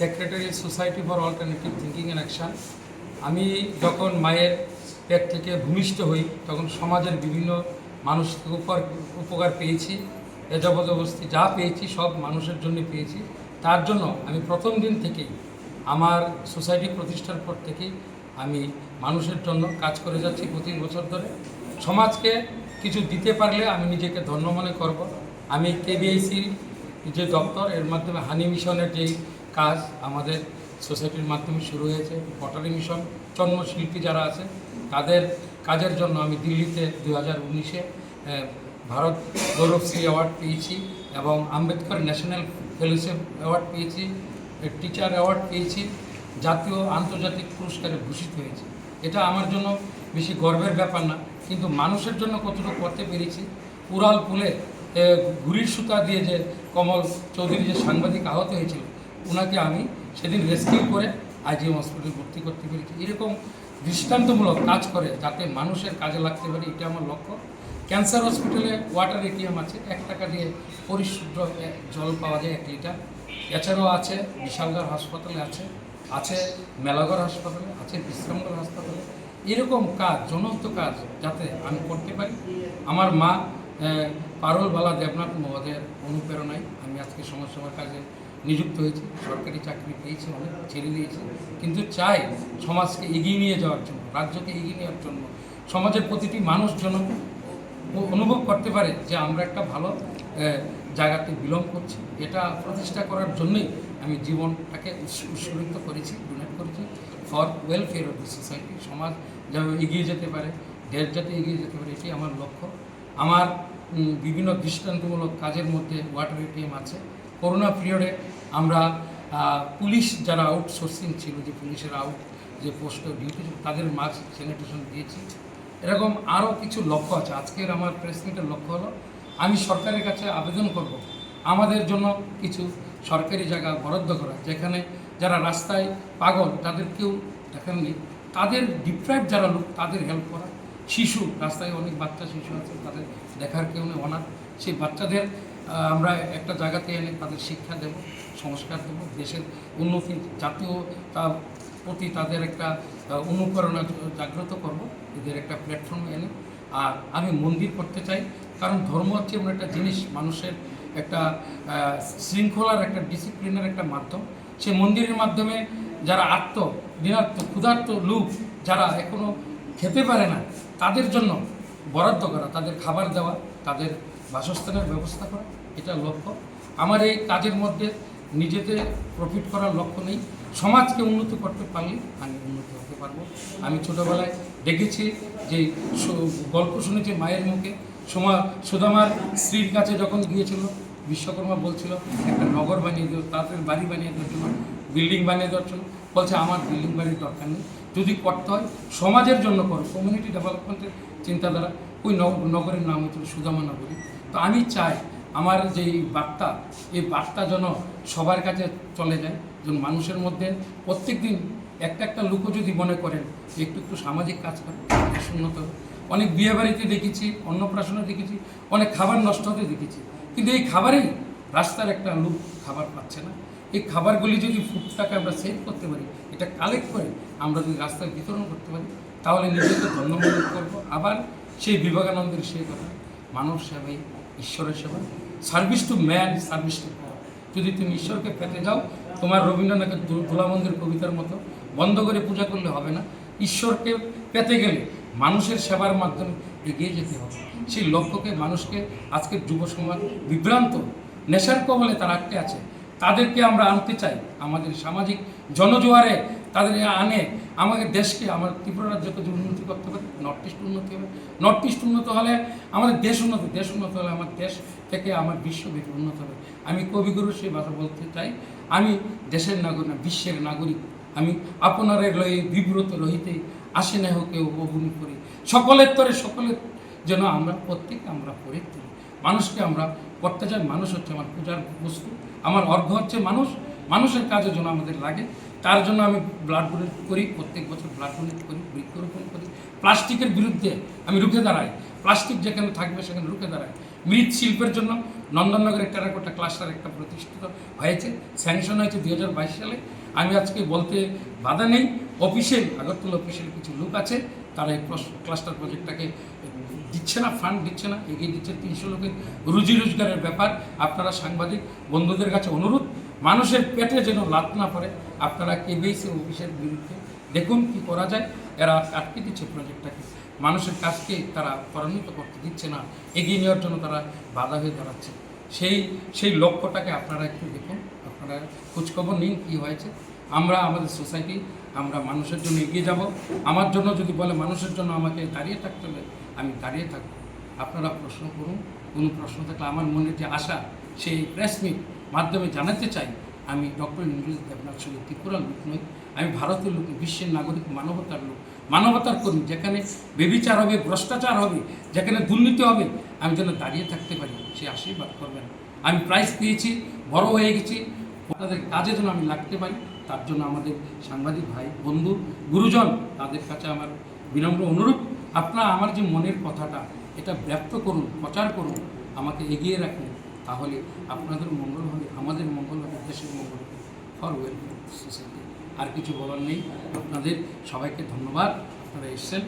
Secretary society for alternative thinking and action. আমি যখন মায়ের পেট থেকে ভূমিষ্ঠ হই তখন সমাজের বিভিন্ন মানুষ থেকে উপকার পেয়েছি। এজবজবস্তি যা পেয়েছি সব মানুষের জন্য পেয়েছি। তার জন্য আমি প্রথম দিন থেকেই আমার সোসাইটি প্রতিষ্ঠার পর থেকেই আমি মানুষের জন্য কাজ করে যাচ্ছি 25 বছর ধরে। সমাজকে কিছু দিতে পারলে আমি নিজেকে ধন্য মনে করব। আমি কেবিআইসি যে দপ্তর, এর মাধ্যমে হানি মিশনের যেই কাজ আমাদের সোসাইটির মাধ্যমে শুরু হয়েছে, পটারি মিশন, চন্মশিল্পী যারা আছে তাদের কাজের জন্য আমি দিল্লিতে 2019-এ ভারত গৌরবশ্রী অ্যাওয়ার্ড পেয়েছি এবং আম্বেদকর ন্যাশনাল ফেলোশিপ অ্যাওয়ার্ড পেয়েছি, টিচার অ্যাওয়ার্ড পেয়েছি, জাতীয় আন্তর্জাতিক পুরস্কারে ভূষিত হয়েছে। এটা আমার জন্য বেশি গর্বের ব্যাপার না, কিন্তু মানুষের জন্য কতটুকু করতে পেরেছি। উড়াল পুলে ঘুড়ির সুতা দিয়ে যে কমল চৌধুরী যে সাংবাদিক আহত হয়েছিল, ওনাকে আমি সেদিন রেস্কিউ করে আইজিএম হসপিটালে ভর্তি করতে পেরেছি। এরকম দৃষ্টান্তমূলক কাজ করে যাতে মানুষের কাজে লাগতে পারে, এটা আমার লক্ষ্য। ক্যান্সার হসপিটালে ওয়াটার এটিএম আছে, 1 টাকা দিয়ে পরিশুদ্ধ জল পাওয়া যায় 1 লিটার। এছাড়াও আছে বিশালগড় হাসপাতালে আছে মেলাগড় হাসপাতালে আছে, বিশ্রামগড় হাসপাতালে। এরকম কাজ, জনহিত কাজ যাতে আমি করতে পারি। আমার মা পারুলবালা দেবনাথ মহোদয়ের অনুপ্রেরণায় আমি আজকে সমাজসেবার কাজে নিযুক্ত হয়েছি। সরকারি চাকরি পেয়েছি, অনেক ছেড়ে দিয়েছি, কিন্তু চাই সমাজকে এগিয়ে নিয়ে যাওয়ার জন্য, রাজ্যকে এগিয়ে নেওয়ার জন্য, সমাজের প্রতিটি মানুষ যেন অনুভব করতে পারে যে আমরা একটা ভালো জায়গাতে বিলং করছি। এটা প্রতিষ্ঠা করার জন্যই আমি জীবনটাকে উৎসর্গিত করেছি, ডোনেট করেছি for welfare of the society. সমাজ যেন এগিয়ে যেতে পারে, দেশ যাতে এগিয়ে যেতে পারে, এটি আমার লক্ষ্য। আমার বিভিন্ন দৃষ্টান্তমূলক কাজের মধ্যে ওয়াটার এটিএম আছে। করোনা পিরিয়ডে আমরা পুলিশ যারা আউটসোর্সিং ছিল, যে পুলিশের যে পোস্টে ডিউটি ছিল, তাদের মাস্ক স্যানিটেশন দিয়েছি। এরকম আরও কিছু লক্ষ্য আছে। আজকের আমার প্রেস মিটের লক্ষ্য হলো আমি সরকারের কাছে আবেদন করব আমাদের জন্য কিছু সরকারি জায়গা বরাদ্দ করা, যেখানে যারা রাস্তায় পাগল, তাদের কেউ দেখার নেই, তাদের ডিপ্রাইভ যারা লোক তাদের হেল্প করা। শিশু, রাস্তায় অনেক বাচ্চা শিশু আছে, তাদের দেখার কেউ নেই, অনাথ। সেই বাচ্চাদের আমরা একটা জায়গাতে এনে তাদের শিক্ষা দেব, সংস্কার দেব, দেশের উন্নতি, জাতীয় প্রতি তাদের একটা অনুপ্রেরণা জাগ্রত করব, এদের একটা প্ল্যাটফর্ম এনে। আর আমি মন্দির করতে চাই, কারণ ধর্ম হচ্ছে এমন একটা জিনিস, মানুষের একটা শৃঙ্খলার, একটা ডিসিপ্লিনের একটা মাধ্যম। সে মন্দিরের মাধ্যমে যারা দিনার্থ, ক্ষুধার্ত লোক যারা এখনও খেতে পারে না, তাদের জন্য বরাদ্দ করা, তাদের খাবার দেওয়া, তাদের বাসস্থানের ব্যবস্থা করা, এটা লক্ষ্য। আমার এই কাজের মধ্যে নিজেতে প্রফিট করার লক্ষ্য নেই, সমাজকে উন্নত করতে পারলে আমি উন্নত হতে পারবো। আমি ছোটোবেলায় দেখেছি যে গল্প শুনেছি মায়ের মুখে, সুদামার স্ত্রীর কাছে যখন গিয়েছিল, বিশ্বকর্মা বলছিল একটা নগর বানিয়ে দেওয়া, তাদের বাড়ি বানিয়ে দেওয়ার জন্য, বিল্ডিং বানিয়ে দেওয়ার জন্য। বলছে আমার বিল্ডিং বাড়ির দরকার নেই, যদি করতে হয় সমাজের জন্য করো, কমিউনিটি ডেভেলপমেন্টের চিন্তাধারা। ওই নগরের নাম হচ্ছিল সুদামা নগরী। তো আমি চাই আমার যে বার্তা, এই বার্তা যেন সবার কাছে চলে যায়, যেন মানুষের মধ্যে প্রত্যেক দিন একটা লোকও যদি মনে করেন একটু সামাজিক কাজ করে, উন্নত হবে। অনেক বিয়ে বাড়িতে দেখেছি, অন্নপ্রাশনে দেখেছি, অনেক খাবার নষ্ট হতে দেখেছি, কিন্তু এই খাবারেই রাস্তার একটা লোক খাবার পাচ্ছে না। এই খাবারগুলি যদি ফুডটাকে আমরা সেভ করতে পারি, এটা কালেক্ট করে আমরা যদি রাস্তায় বিতরণ করতে পারি, তাহলে নিজেকে ধন্যমনে করবো। আবার সেই বিবেকানন্দের সেই কথা, মানব সেবাই ঈশ্বরের সেবা, service to man, service to god. যদি তুমি ঈশ্বরকে পেতে যাও, তোমার রবীন্দ্রনাথের ধুলামন্দির কবিতার মতো বন্ধ করে পূজা করলে হবে না। ঈশ্বরকে পেতে গেলে মানুষের সেবার মাধ্যমে এগিয়ে যেতে হবে। সেই লক্ষ্যকে মানুষকে, আজকের যুব সমাজ বিভ্রান্ত, নেশার কবলে তারা আটকে আছে, তাদেরকে আমরা আনতে চাই আমাদের সামাজিক জনজোয়ারে, তাদের আনে আমাদের দেশকে, আমার ত্রিপুরা রাজ্যকে যে উন্নতি করতে পারে, নর্থ ইস্ট উন্নতি হবে। নর্থ ইস্ট উন্নত হলে আমাদের দেশ উন্নত হলে আমার দেশ থেকে আমার বিশ্বব্যাপী উন্নত হবে। আমি কবিগুরু সেই ভাষা বলতে চাই, আমি দেশের নাগরিক না, বিশ্বের নাগরিক। আমি আপনারে লয়ে বিব্রত রহিতে আসে না হোক কেউ অবনী করি, সকলের তরে সকলের যেন আমরা প্রত্যেকে আমরা করে তুলি। মানুষকে আমরা করতে চাই, মানুষ হচ্ছে আমার পূজার বস্তু, আমার অর্ঘ্য হচ্ছে মানুষ। মানুষের কাজের জন্য আমাদের লাগে, তার জন্য আমি ব্লাড ডোনেট করি, প্রত্যেক বছর ব্লাড ডোনেট করি, বৃক্ষরোপণ করি। প্লাস্টিকের বিরুদ্ধে আমি রুখে দাঁড়াই, প্লাস্টিক যেখানে থাকবে সেখানে রুখে দাঁড়াই। মৃৎশিল্পের জন্য নন্দননগরের টেরাকোটা ক্লাস্টার একটা প্রতিষ্ঠিত হয়েছে, স্যাংশন হয়েছে 2022 সালে। আমি আজকে বলতে বাধা নেই, অফিসিয়াল আগরতলা অফিসিয়াল কিছু লোক আছে, তারা এই ক্লাস্টার প্রজেক্টটাকে দিচ্ছে না, ফান্ড দিচ্ছে না, এগিয়ে দিচ্ছে। 300 লোকের রুজি রোজগারের ব্যাপার। আপনারা সাংবাদিক বন্ধুদের কাছে অনুরোধ, মানুষের পেটে যেন লাত না পড়ে, আপনারা কেবিসি অফিসের বিরুদ্ধে দেখুন কি করা যায়। এরা আটকে দিচ্ছে প্রজেক্টটাকে, মানুষের কাজকে তারা ত্বরান্বিত করতে দিচ্ছে না, এগিয়ে নেওয়ার জন্য তারা বাধা হয়ে দাঁড়াচ্ছে। সেই লক্ষ্যটাকে আপনারা একটু দেখুন, আপনারা খোঁজখবর নিন কী হয়েছে। আমরা আমাদের সোসাইটি, আমরা মানুষের জন্য এগিয়ে যাব। আমার জন্য যদি বলে মানুষের জন্য আমাকে দাঁড়িয়ে থাকতে হবে, আমি দাঁড়িয়ে থাকবো। আপনারা প্রশ্ন করুন, কোনো প্রশ্ন থাকলে আমার মনের যে আশা, সেই প্রেস মিট মাধ্যমে জানাতে চাই, আমি ডক্টর ইন্দ্রজিৎ দেবনাথ শুধু ত্রিপুরার লোক নই, আমি ভারতের লোক, বিশ্বের নাগরিক, মানবতার লোক, মানবতার কর্মী। যেখানে বেবিচার হবে, ভ্রষ্টাচার হবে, যেখানে দুর্নীতি হবে, আমি যেন দাঁড়িয়ে থাকতে পারি, সে আশীর্বাদ করবেন। আমি প্রাইজ পেয়েছি, বড় হয়ে গেছি, আপনাদের কাজে যেন আমি লাগতে পারি, তার জন্য আমাদের সাংবাদিক ভাই, বন্ধু, গুরুজন, তাদের কাছে আমার বিনম্র অনুরোধ, আপনারা আমার যে মনের কথাটা এটা ব্যক্ত করুন, প্রচার করুন, আমাকে এগিয়ে রাখুন, তাহলে আপনাদের মঙ্গল হবে, আমাদের মঙ্গল হবে, দেশের মঙ্গল হবে, ফর ওয়েলফেয়ার সোসাইটি। আর কিছু বলার নেই। আপনাদের সবাইকে ধন্যবাদ, আপনারা এসেছেন।